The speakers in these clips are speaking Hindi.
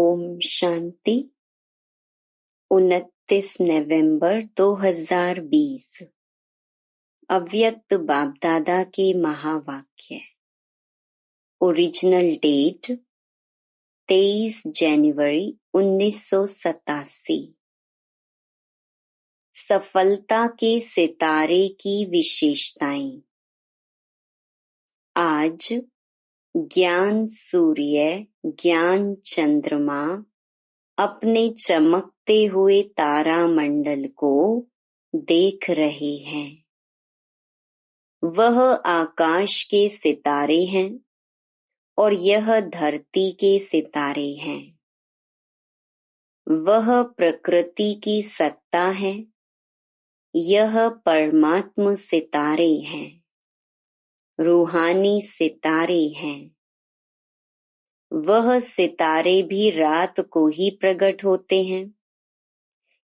ओम शांति। 29 नवंबर 2020 अव्यक्त बापदादा के महावाक्य। ओरिजिनल डेट 23 जनवरी 1987। सफलता के सितारे की विशेषताएं। आज ज्ञान सूर्य, ज्ञान चंद्रमा अपने चमकते हुए तारामंडल को देख रहे हैं। वह आकाश के सितारे हैं और यह धरती के सितारे हैं। वह प्रकृति की सत्ता है, यह परमात्म सितारे हैं, रूहानी सितारे हैं। वह सितारे भी रात को ही प्रकट होते हैं।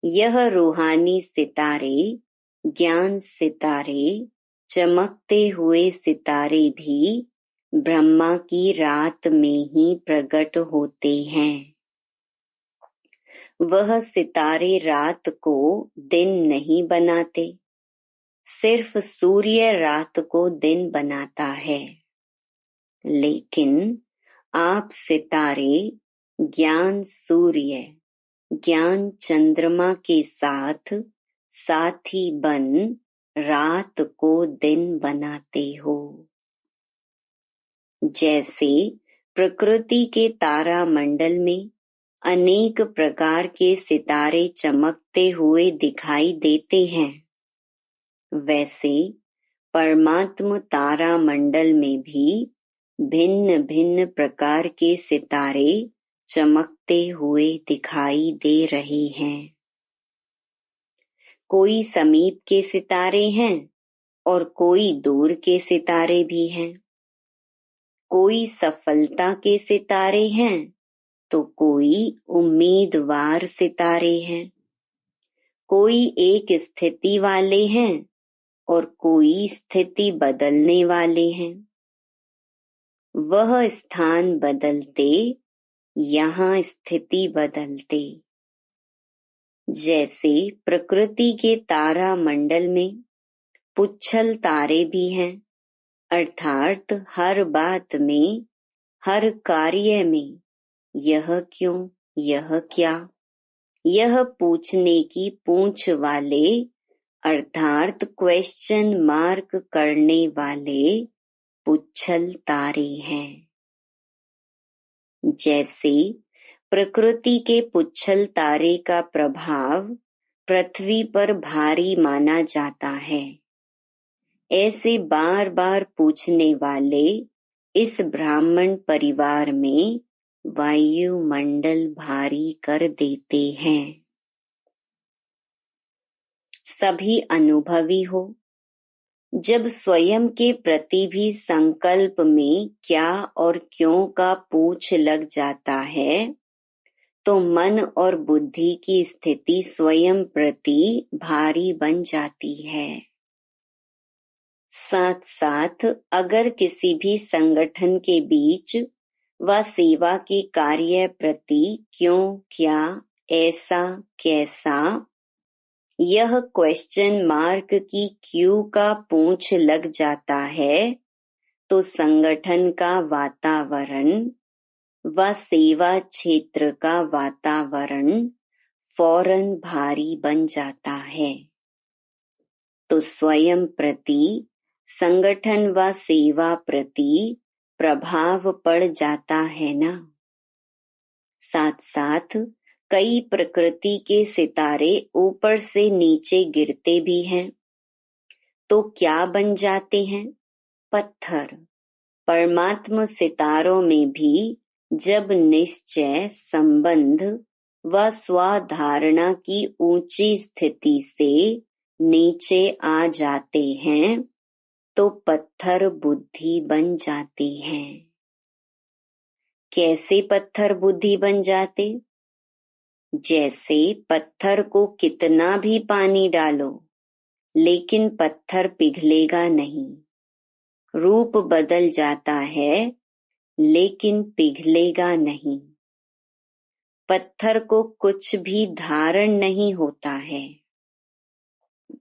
यह रूहानी सितारे, ज्ञान सितारे, चमकते हुए सितारे भी ब्रह्मा की रात में ही प्रकट होते हैं। वह सितारे रात को दिन नहीं बनाते, सिर्फ सूर्य रात को दिन बनाता है। लेकिन आप सितारे ज्ञान सूर्य, ज्ञान चंद्रमा के साथ साथी बन रात को दिन बनाते हो। जैसे प्रकृति के तारामंडल में अनेक प्रकार के सितारे चमकते हुए दिखाई देते हैं, वैसे परमात्म तारामंडल में भी भिन्न भिन्न प्रकार के सितारे चमकते हुए दिखाई दे रहे हैं। कोई समीप के सितारे हैं और कोई दूर के सितारे भी हैं। कोई सफलता के सितारे हैं तो कोई उम्मीदवार सितारे हैं। कोई एक स्थिति वाले हैं और कोई स्थिति बदलने वाले हैं। वह स्थान बदलते, यहाँ स्थिति बदलते। जैसे प्रकृति के तारा मंडल में पुच्छल तारे भी हैं, अर्थात हर बात में, हर कार्य में यह क्यों, यह क्या, यह पूछने की पूंछ वाले, अर्थात क्वेश्चन मार्क करने वाले पुच्छल तारे हैं। जैसे प्रकृति के पुच्छल तारे का प्रभाव पृथ्वी पर भारी माना जाता है, ऐसे बार बार पूछने वाले इस ब्राह्मण परिवार में वायुमंडल भारी कर देते हैं। सभी अनुभवी हो, जब स्वयं के प्रति भी संकल्प में क्या और क्यों का पूछ लग जाता है, तो मन और बुद्धि की स्थिति स्वयं प्रति भारी बन जाती है। साथ साथ अगर किसी भी संगठन के बीच व सेवा के कार्य प्रति क्यों, क्या, ऐसा, कैसा, यह क्वेश्चन मार्क की क्यू का पूंछ लग जाता है, तो संगठन का वातावरण व सेवा क्षेत्र का वातावरण फौरन भारी बन जाता है। तो स्वयं प्रति, संगठन व सेवा प्रति प्रभाव पड़ जाता है ना। साथ साथ कई प्रकृति के सितारे ऊपर से नीचे गिरते भी हैं, तो क्या बन जाते हैं? पत्थर। परमात्म सितारों में भी जब निश्चय, संबंध व स्वाधारणा की ऊंची स्थिति से नीचे आ जाते हैं, तो पत्थर बुद्धि बन जाती है। कैसे पत्थर बुद्धि बन जाते? जैसे पत्थर को कितना भी पानी डालो, लेकिन पत्थर पिघलेगा नहीं। रूप बदल जाता है, लेकिन पिघलेगा नहीं। पत्थर को कुछ भी धारण नहीं होता है।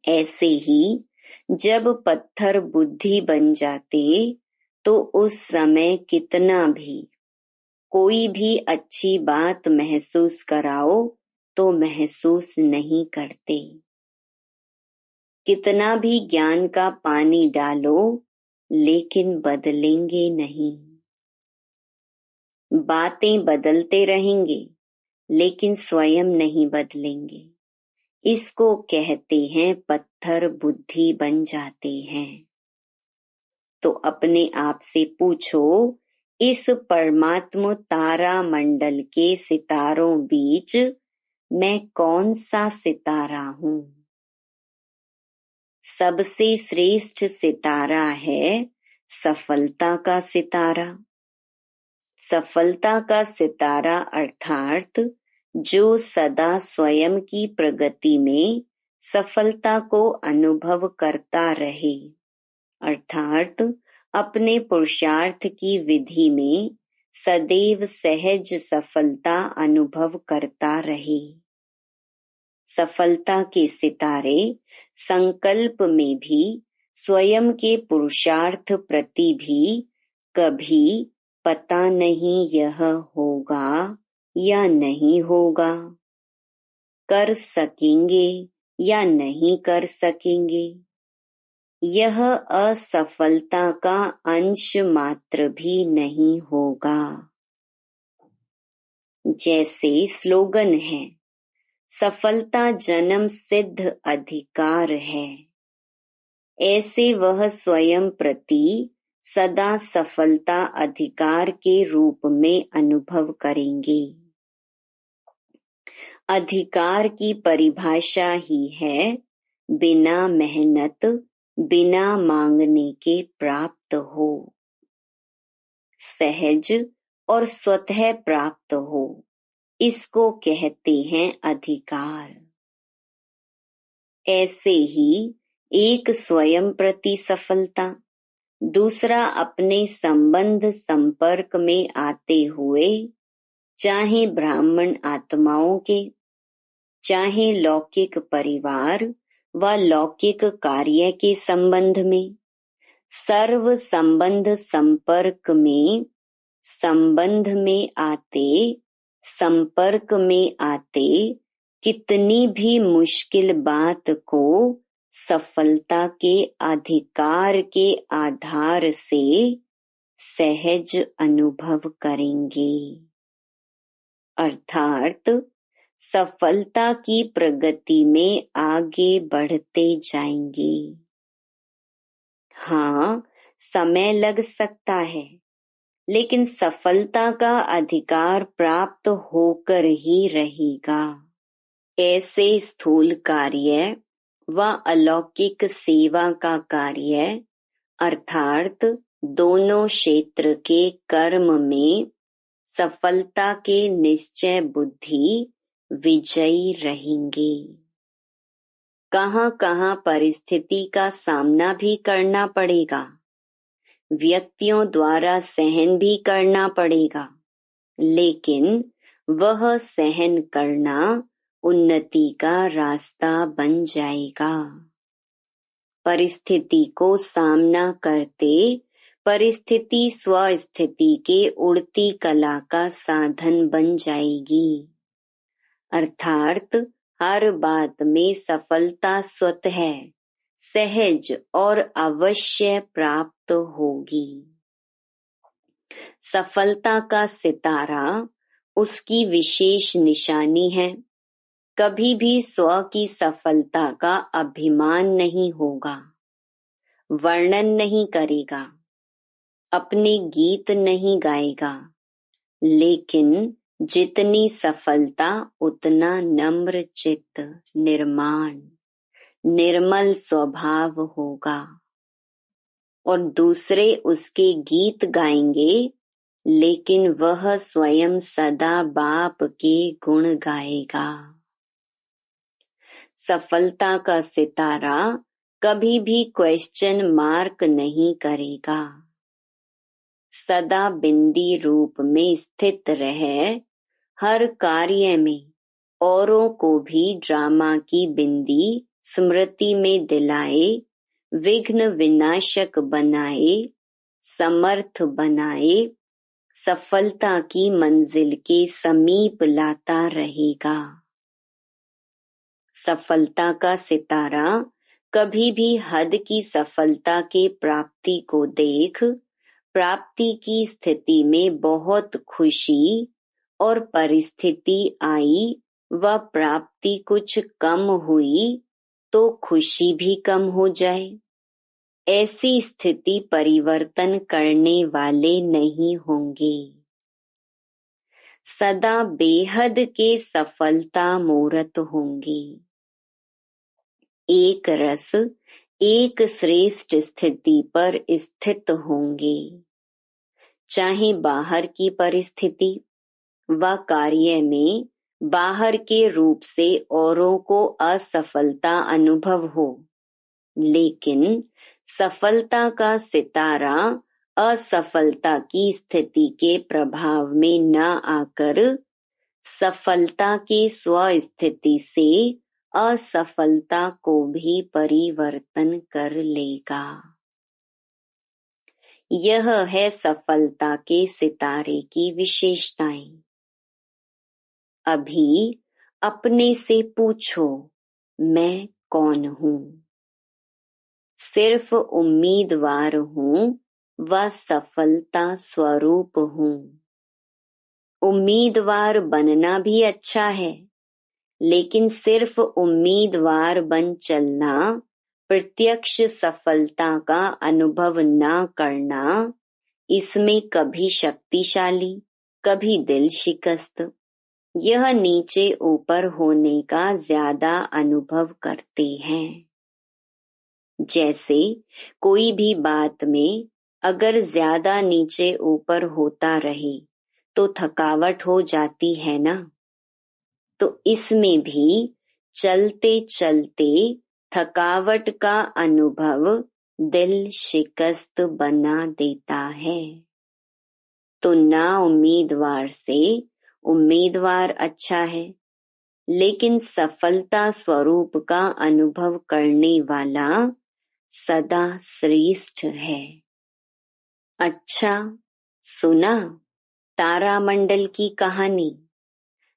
ऐसे ही जब पत्थर बुद्धि बन जाते तो उस समय कितना भी कोई भी अच्छी बात महसूस कराओ तो महसूस नहीं करते। कितना भी ज्ञान का पानी डालो लेकिन बदलेंगे नहीं। बातें बदलते रहेंगे लेकिन स्वयं नहीं बदलेंगे। इसको कहते हैं पत्थर बुद्धि बन जाते हैं। तो अपने आप से पूछो, इस परमात्म तारा मंडल के सितारों बीच मैं कौन सा सितारा हूँ? सबसे श्रेष्ठ सितारा है सफलता का सितारा। सफलता का सितारा अर्थात जो सदा स्वयं की प्रगति में सफलता को अनुभव करता रहे, अर्थात अपने पुरुषार्थ की विधि में सदैव सहज सफलता अनुभव करता रहे। सफलता के सितारे संकल्प में भी स्वयं के पुरुषार्थ प्रति भी कभी पता नहीं यह होगा या नहीं होगा, कर सकेंगे या नहीं कर सकेंगे, यह असफलता का अंश मात्र भी नहीं होगा। जैसे स्लोगन है, सफलता जन्म सिद्ध अधिकार है, ऐसे वह स्वयं प्रति सदा सफलता अधिकार के रूप में अनुभव करेंगे। अधिकार की परिभाषा ही है बिना मेहनत बिना मांगने के प्राप्त हो, सहज और स्वतः प्राप्त हो, इसको कहते हैं अधिकार। ऐसे ही एक स्वयं प्रति सफलता, दूसरा अपने संबंध संपर्क में आते हुए, चाहे ब्राह्मण आत्माओं के, चाहे लौकिक परिवार व लौकिक कार्य के संबंध में, सर्व संबंध संपर्क में, संबंध में आते, संपर्क में आते कितनी भी मुश्किल बात को सफलता के अधिकार के आधार से सहज अनुभव करेंगे, अर्थात सफलता की प्रगति में आगे बढ़ते जाएंगे। हाँ, समय लग सकता है, लेकिन सफलता का अधिकार प्राप्त होकर ही रहेगा। ऐसे स्थूल कार्य व अलौकिक सेवा का कार्य अर्थात दोनों क्षेत्र के कर्म में सफलता के निश्चय बुद्धि विजयी रहेंगे। कहाँ-कहाँ परिस्थिति का सामना भी करना पड़ेगा, व्यक्तियों द्वारा सहन भी करना पड़ेगा, लेकिन वह सहन करना उन्नति का रास्ता बन जाएगा। परिस्थिति को सामना करते परिस्थिति स्वस्थिति के उड़ती कला का साधन बन जाएगी, अर्थात हर बात में सफलता स्वतः सहज और अवश्य प्राप्त होगी। सफलता का सितारा उसकी विशेष निशानी है। कभी भी स्व की सफलता का अभिमान नहीं होगा, वर्णन नहीं करेगा, अपने गीत नहीं गाएगा, लेकिन जितनी सफलता उतना नम्र चित्त, निर्माण, निर्मल स्वभाव होगा और दूसरे उसके गीत गाएंगे, लेकिन वह स्वयं सदा बाप के गुण गाएगा। सफलता का सितारा कभी भी क्वेश्चन मार्क नहीं करेगा, सदा बिंदी रूप में स्थित रहे, हर कार्य में औरों को भी ड्रामा की बिंदी स्मृति में दिलाए, विघ्न विनाशक बनाए, समर्थ बनाए, सफलता की मंजिल के समीप लाता रहेगा। सफलता का सितारा कभी भी हद की सफलता के प्राप्ति को देख प्राप्ति की स्थिति में बहुत खुशी और परिस्थिति आई व प्राप्ति कुछ कम हुई तो खुशी भी कम हो जाए, ऐसी स्थिति परिवर्तन करने वाले नहीं होंगे। सदा बेहद के सफलता मूर्त होंगे। एक रस एक श्रेष्ठ स्थिति पर स्थित होंगे। चाहे बाहर की परिस्थिति व कार्य में बाहर के रूप से औरों को असफलता अनुभव हो, लेकिन सफलता का सितारा असफलता की स्थिति के प्रभाव में न आकर सफलता के स्वस्थिति से असफलता को भी परिवर्तन कर लेगा। यह है सफलता के सितारे की विशेषताएं। अभी अपने से पूछो, मैं कौन हूँ? सिर्फ उम्मीदवार हूँ व सफलता स्वरूप हूँ। उम्मीदवार बनना भी अच्छा है, लेकिन सिर्फ उम्मीदवार बन चलना, प्रत्यक्ष सफलता का अनुभव न करना, इसमें कभी शक्तिशाली कभी दिल शिकस्त, यह नीचे ऊपर होने का ज्यादा अनुभव करते हैं। जैसे कोई भी बात में अगर ज्यादा नीचे ऊपर होता रहे तो थकावट हो जाती है ना, तो इसमें भी चलते चलते थकावट का अनुभव दिल शिकस्त बना देता है। तो ना उम्मीदवार से उम्मीदवार अच्छा है, लेकिन सफलता स्वरूप का अनुभव करने वाला सदा श्रेष्ठ है। अच्छा, सुना तारामंडल की कहानी?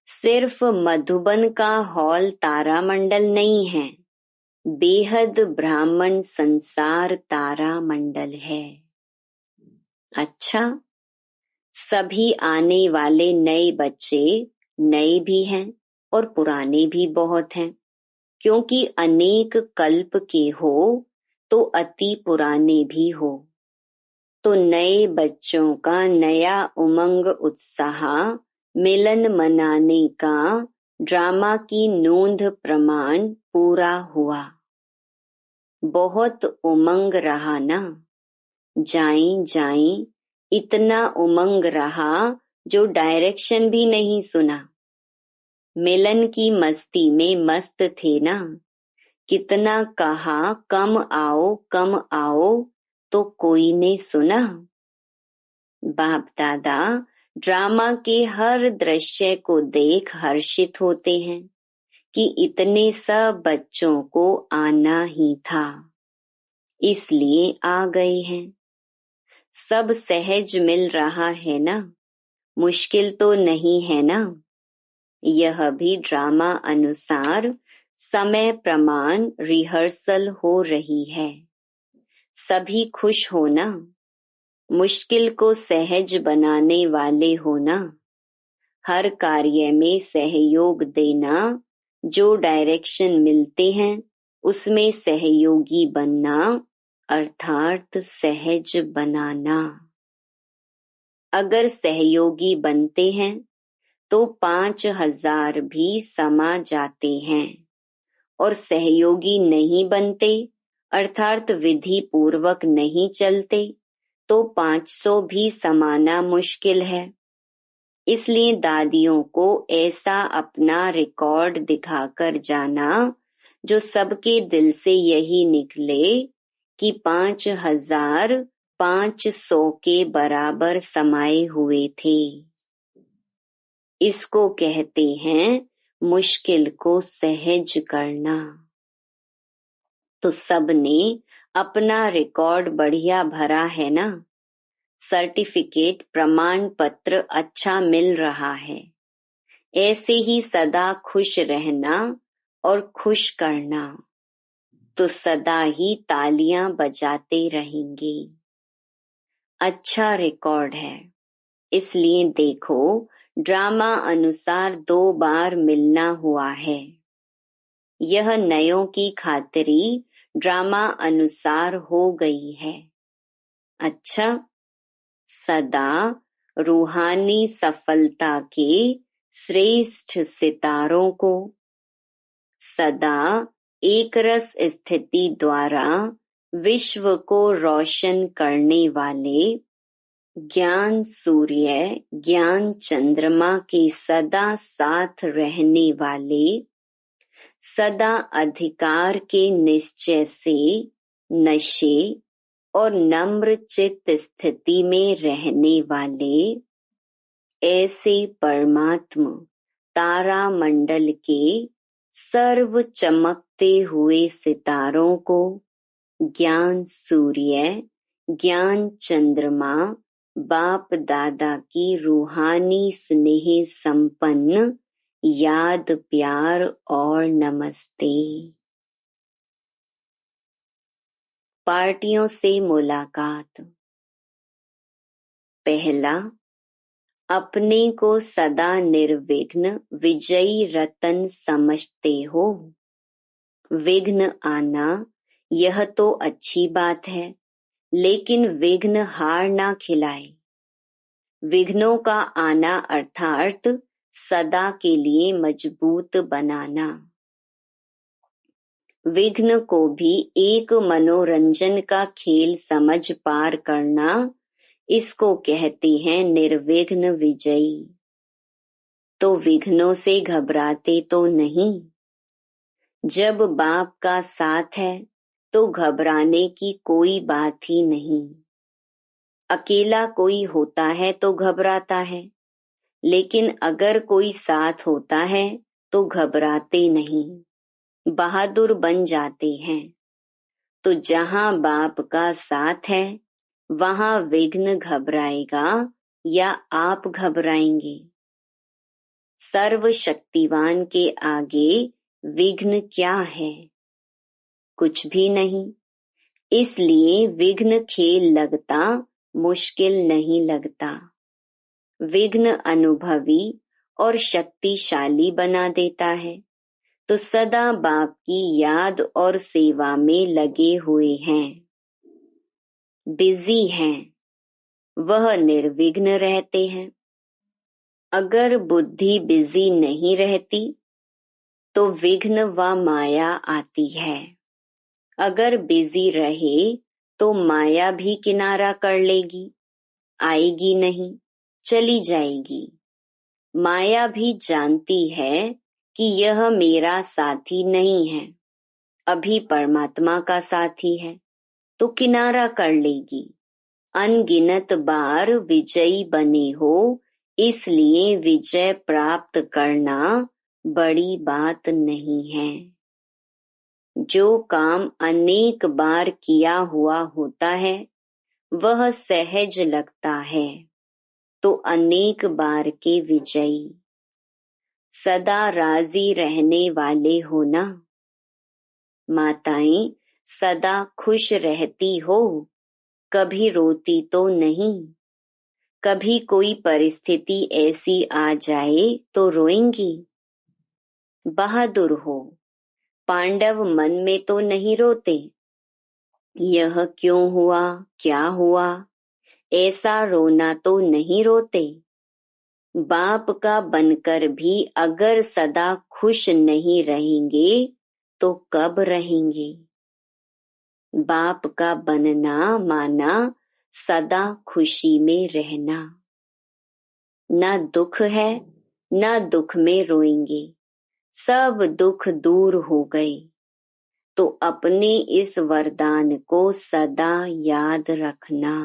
सिर्फ मधुबन का हॉल तारामंडल नहीं है, बेहद ब्राह्मण संसार तारामंडल है। अच्छा, सभी आने वाले नए बच्चे नए भी हैं और पुराने भी बहुत हैं, क्योंकि अनेक कल्प के हो तो अति पुराने भी हो। तो नए बच्चों का नया उमंग उत्साह मिलन मनाने का ड्रामा की नोंद प्रमाण पूरा हुआ। बहुत उमंग रहा ना, जाएं जाएं इतना उमंग रहा जो डायरेक्शन भी नहीं सुना। मिलन की मस्ती में मस्त थे ना, कितना कहा कम आओ तो कोई ने सुना। बाप दादा ड्रामा के हर दृश्य को देख हर्षित होते हैं कि इतने सब बच्चों को आना ही था, इसलिए आ गए हैं। सब सहज मिल रहा है ना, मुश्किल तो नहीं है ना। यह भी ड्रामा अनुसार समय प्रमाण रिहर्सल हो रही है। सभी खुश हो ना, मुश्किल को सहज बनाने वाले हो ना, हर कार्य में सहयोग देना, जो डायरेक्शन मिलते हैं उसमें सहयोगी बनना, अर्थात सहज बनाना। अगर सहयोगी बनते हैं तो 5,000 भी समा जाते हैं, और सहयोगी नहीं बनते अर्थात विधि पूर्वक नहीं चलते तो 500 भी समाना मुश्किल है। इसलिए दादियों को ऐसा अपना रिकॉर्ड दिखाकर जाना जो सबके दिल से यही निकले कि 5,500 के बराबर समाये हुए थे। इसको कहते हैं मुश्किल को सहज करना। तो सबने अपना रिकॉर्ड बढ़िया भरा है ना, सर्टिफिकेट प्रमाण पत्र अच्छा मिल रहा है। ऐसे ही सदा खुश रहना और खुश करना, तो सदा ही तालियां बजाते रहेंगे। अच्छा रिकॉर्ड है, इसलिए देखो ड्रामा अनुसार 2 बार मिलना हुआ है। यह नयों की खातिरी ड्रामा अनुसार हो गई है। अच्छा, सदा रूहानी सफलता के श्रेष्ठ सितारों को, सदा एक रस स्थिति द्वारा विश्व को रोशन करने वाले ज्ञान सूर्य, ज्ञान चंद्रमा के सदा साथ रहने वाले, सदा अधिकार के निश्चय से नशे और नम्र चित्त स्थिति में रहने वाले ऐसे परमात्मा तारा मंडल के सर्व चमकते हुए सितारों को ज्ञान सूर्य, ज्ञान चंद्रमा, बाप दादा की रूहानी स्नेह संपन्न याद, प्यार और नमस्ते। पार्टियों से मुलाकात। पहला, अपने को सदा निर्विघ्न विजयी रतन समझते हो। विघ्न आना यह तो अच्छी बात है, लेकिन विघ्न हार ना खिलाए। विघ्नों का आना अर्थात सदा के लिए मजबूत बनाना। विघ्न को भी एक मनोरंजन का खेल समझ पार करना, इसको कहते हैं निर्विघ्न विजयी। तो विघ्नों से घबराते तो नहीं। जब बाप का साथ है तो घबराने की कोई बात ही नहीं। अकेला कोई होता है तो घबराता है, लेकिन अगर कोई साथ होता है तो घबराते नहीं, बहादुर बन जाते हैं। तो जहां बाप का साथ है वहां विघ्न घबराएगा या आप घबराएंगे? सर्वशक्तिवान के आगे विघ्न क्या है? कुछ भी नहीं। इसलिए विघ्न खेल लगता, मुश्किल नहीं लगता। विघ्न अनुभवी और शक्तिशाली बना देता है। तो सदा बाप की याद और सेवा में लगे हुए हैं, बिजी हैं, वह निर्विघ्न रहते हैं। अगर बुद्धि बिजी नहीं रहती तो विघ्न व माया आती है। अगर बिजी रहे तो माया भी किनारा कर लेगी, आएगी नहीं, चली जाएगी। माया भी जानती है कि यह मेरा साथी नहीं है, अभी परमात्मा का साथी है, तो किनारा कर लेगी। अनगिनत बार विजयी बने हो, इसलिए विजय प्राप्त करना बड़ी बात नहीं है। जो काम अनेक बार किया हुआ होता है वह सहज लगता है, तो अनेक बार के विजयी। सदा राजी रहने वाले हो ना। माताएं सदा खुश रहती हो, कभी रोती तो नहीं। कभी कोई परिस्थिति ऐसी आ जाए तो रोएंगी? बहादुर हो। पांडव मन में तो नहीं रोते, यह क्यों हुआ, क्या हुआ, ऐसा रोना तो नहीं रोते। बाप का बनकर भी अगर सदा खुश नहीं रहेंगे तो कब रहेंगे? बाप का बनना माना सदा खुशी में रहना। न दुख है, न दुख में रोएंगे, सब दुख दूर हो गए। तो अपने इस वरदान को सदा याद रखना।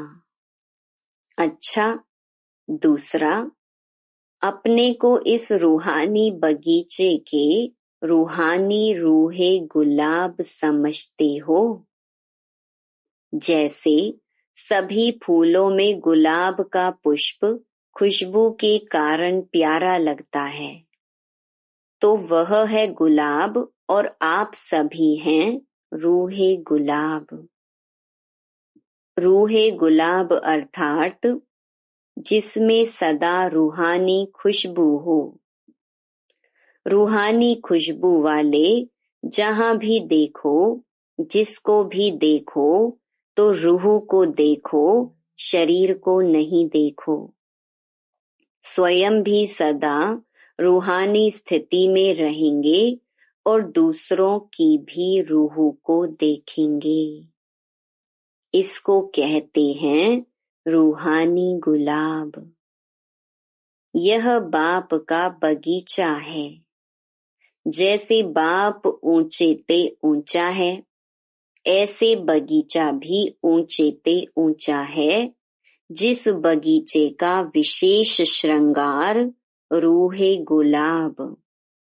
अच्छा, दूसरा, अपने को इस रूहानी बगीचे के रूहानी रूहे गुलाब समझते हो। जैसे सभी फूलों में गुलाब का पुष्प खुशबू के कारण प्यारा लगता है, तो वह है गुलाब और आप सभी हैं रूहे गुलाब। रूहे गुलाब अर्थात जिसमें सदा रूहानी खुशबू हो। रूहानी खुशबू वाले जहां भी देखो, जिसको भी देखो, तो रूह को देखो, शरीर को नहीं देखो। स्वयं भी सदा रूहानी स्थिति में रहेंगे और दूसरों की भी रूह को देखेंगे। इसको कहते हैं रूहानी गुलाब। यह बाप का बगीचा है। जैसे बाप ऊंचे ते ऊंचा है, ऐसे बगीचा भी ऊंचे ते ऊंचा है। जिस बगीचे का विशेष श्रृंगार रूहे गुलाब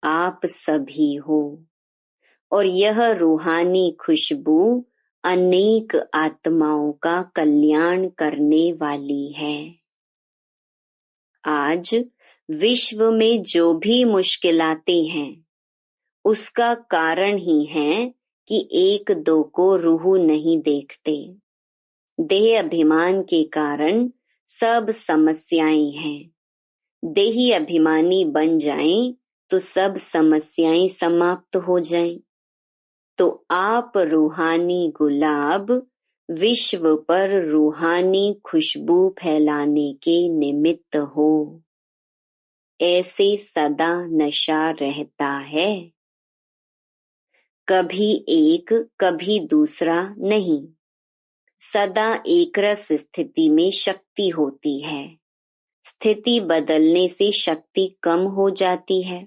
आप सभी हो, और यह रूहानी खुशबू अनेक आत्माओं का कल्याण करने वाली है। आज विश्व में जो भी मुश्किलातें हैं, उसका कारण ही है कि एक दो को रूह नहीं देखते। देह अभिमान के कारण सब समस्याएं हैं। देही अभिमानी बन जाएं तो सब समस्याएं समाप्त हो जाएं। तो आप रूहानी गुलाब विश्व पर रूहानी खुशबू फैलाने के निमित्त हो। ऐसे सदा नशा रहता है, कभी एक कभी दूसरा नहीं। सदा एकरस स्थिति में शक्ति होती है। स्थिति बदलने से शक्ति कम हो जाती है।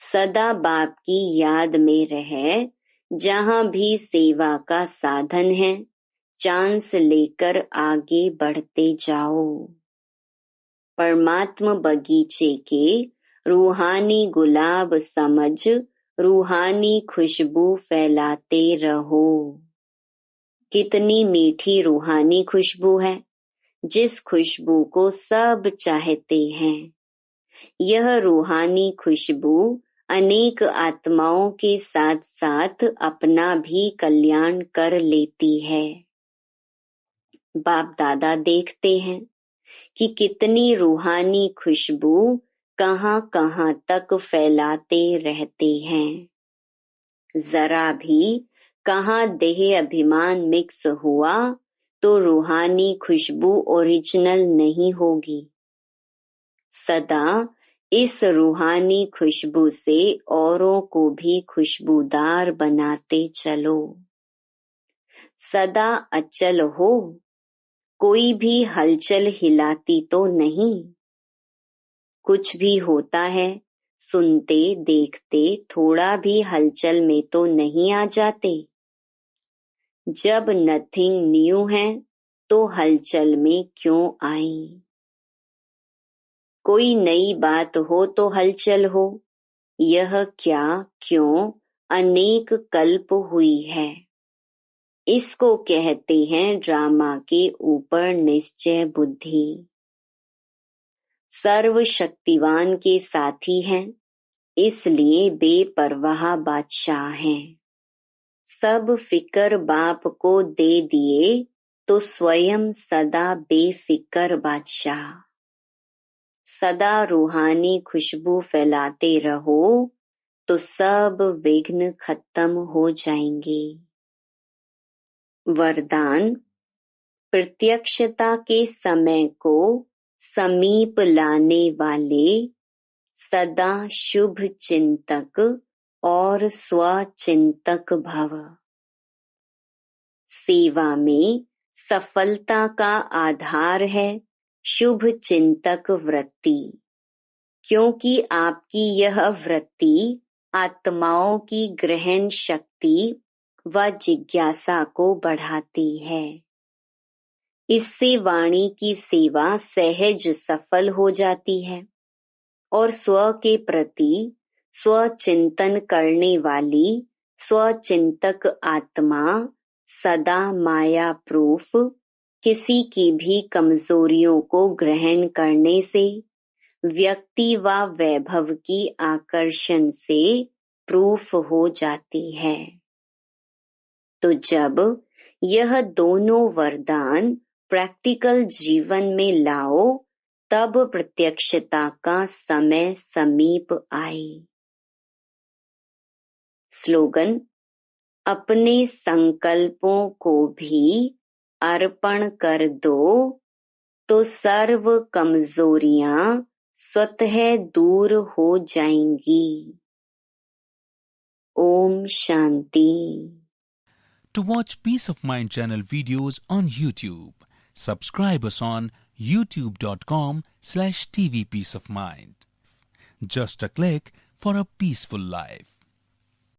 सदा बाप की याद में रहे, जहां भी सेवा का साधन है, चांस लेकर आगे बढ़ते जाओ। परमात्मा बगीचे के रूहानी गुलाब समझ रूहानी खुशबू फैलाते रहो। कितनी मीठी रूहानी खुशबू है, जिस खुशबू को सब चाहते हैं। यह रूहानी खुशबू अनेक आत्माओं के साथ साथ अपना भी कल्याण कर लेती है। बाप दादा देखते हैं कि कितनी रूहानी खुशबू कहां कहां तक फैलाते रहते हैं। जरा भी कहां देह अभिमान मिक्स हुआ तो रूहानी खुशबू ओरिजिनल नहीं होगी। सदा इस रूहानी खुशबू से औरों को भी खुशबूदार बनाते चलो। सदा अचल हो, कोई भी हलचल हिलाती तो नहीं। कुछ भी होता है, सुनते देखते थोड़ा भी हलचल में तो नहीं आ जाते। जब नथिंग न्यू है तो हलचल में क्यों आए। कोई नई बात हो तो हलचल हो। यह क्या क्यों अनेक कल्प हुई है। इसको कहते हैं ड्रामा के ऊपर निश्चय बुद्धि। सर्वशक्तिवान के साथी हैं, इसलिए बेपरवाह बादशाह हैं। सब फिकर बाप को दे दिए तो स्वयं सदा बेफिकर बादशाह। सदा रूहानी खुशबू फैलाते रहो तो सब विघ्न खत्म हो जाएंगे। वरदान, प्रत्यक्षता के समय को समीप लाने वाले सदा शुभ चिंतक और स्वचिंतक भव। सेवा में सफलता का आधार है शुभ चिंतक वृत्ति, क्योंकि आपकी यह वृत्ति आत्माओं की ग्रहण शक्ति व जिज्ञासा को बढ़ाती है। इससे वाणी की सेवा सहज सफल हो जाती है और स्व के प्रति स्वचिंतन करने वाली स्वचिंतक आत्मा सदा माया प्रूफ किसी की भी कमजोरियों को ग्रहण करने से व्यक्ति व वैभव की आकर्षण से प्रूफ हो जाती है। तो जब यह दोनों वरदान प्रैक्टिकल जीवन में लाओ तब प्रत्यक्षता का समय समीप आए। स्लोगन, अपने संकल्पों को भी अर्पण कर दो तो सर्व कमजोरियां स्वतः दूर हो जाएंगी। Om Shanti. To watch Peace of Mind channel videos on YouTube, subscribe us on youtube.com/tvpeaceofmind. Just a click for a peaceful life.